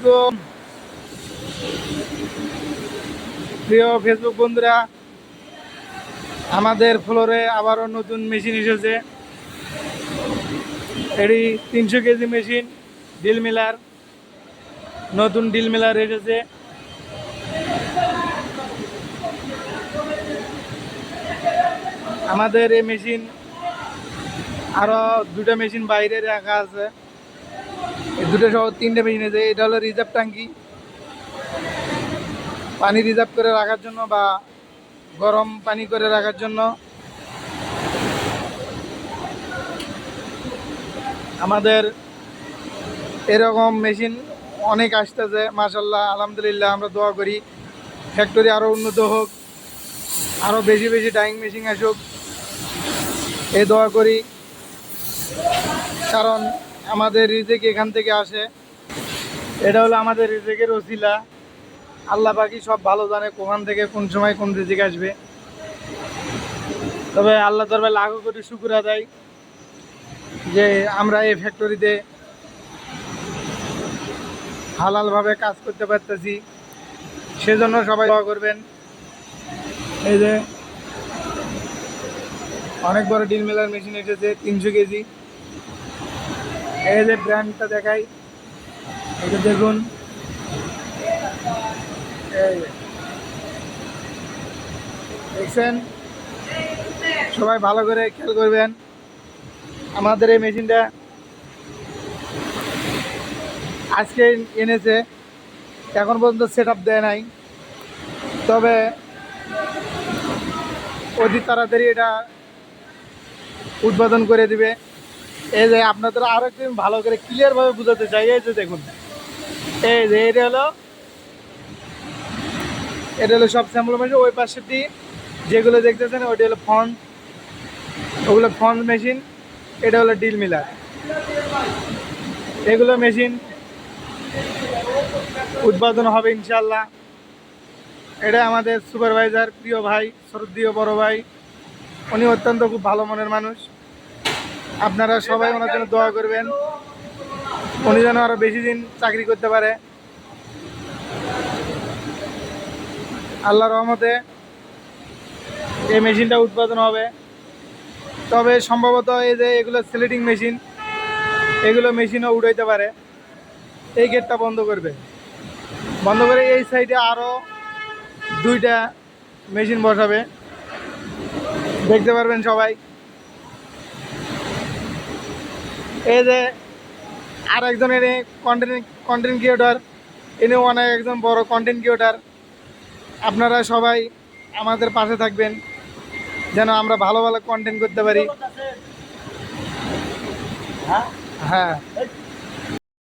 তো প্রিয় ফেসবুক বন্ধুরা, আমাদের ফ্লোরে আবারও নতুন মেশিন এসেছে। এটি 300 কেজি মেশিন, ডিল মিলার, নতুন ডিল মিলার এসেছে। আমাদের এই মেশিন আরো দুটো মেশিন বাইরে রাখা আছে, দুটো সহ 3টে মেশিন আছে। এটা হলো রিজার্ভ ট্যাঙ্কি, পানি রিজার্ভ করে রাখার জন্য বা গরম পানি করে রাখার জন্য। আমাদের এরকম মেশিন অনেক আসতেছে, মাশাল্লাহ, আলহামদুলিল্লাহ। আমরা দোয়া করি ফ্যাক্টরি আরও উন্নত হোক, আরও বেশি বেশি ডাইং মেশিন আসুক, এই দোয়া করি। কারণ আমাদের রিজেক এখান থেকে আসে, এটা হলো আমাদের রিজেকের ওসিলা। আল্লাহ বাকি সব ভালো জানে কোখান থেকে কোন সময় কোন রিজিক আসবে। তবে আল্লাহ দরবারে লাখো কোটি শুকর আদায় যে আমরা এই ফ্যাক্টরিতে হালালভাবে কাজ করতে পারতেছি, সেজন্য সবাই দোয়া করবেন। এই যে অনেক বড় ডিল মেলার মেশিন এসেছে, 300 কেজি। এই যে ব্র্যান্ডটা দেখাই, এটা দেখুন, এই দেখছেন। সবাই ভালো করে খেয়াল করবেন। আমাদের এই মেশিনটা আজকে এনেছে, এখন পর্যন্ত সেট আপ দেয় নাই, তবে অতি তাড়াতাড়ি এটা উদ্বোধন করে দিবে। এই যে আপনাদের আরও একটু ভালো করে ক্লিয়ারভাবে বোঝাতে চাই, এই যে দেখুন, এই যে এটা হলো সব স্যাম্পল মেশিন। ওই পাশেরটি যেগুলো দেখতেছেন ওইটা হলো ফন্ট, ওগুলো ফন্ট মেশিন। এটা হলো ডিল মিলার। এগুলো মেশিন উদ্বোধন হবে ইনশাল্লাহ। এটা আমাদের সুপারভাইজার, প্রিয় ভাই, শ্রদ্ধেয় বড় ভাই, উনি অত্যন্ত খুব ভালো মনের মানুষ। আপনারা সবাই ওনার জন্য দোয়া করবেন, উনি যেন আরও বেশি দিন চাকরি করতে পারে। আল্লাহর রহমতে এই মেশিনটা উৎপাদন হবে। তবে সম্ভবত এই যে এগুলো স্লেটিং মেশিন, এগুলো মেশিনও উঠাইতে পারে। এই গেটটা বন্ধ করবে, বন্ধ করে এই সাইডে আরও 2টা মেশিন বসাবে, দেখতে পারবেন সবাই। এই যে আর একজন এনে কন্টেন্ট ক্রিয়েটর, এনেও অনেক একজন বড় কন্টেন্ট ক্রিয়েটর। আপনারা সবাই আমাদের পাশে থাকবেন যেন আমরা ভালো ভালো কন্টেন্ট করতে পারি। হ্যাঁ।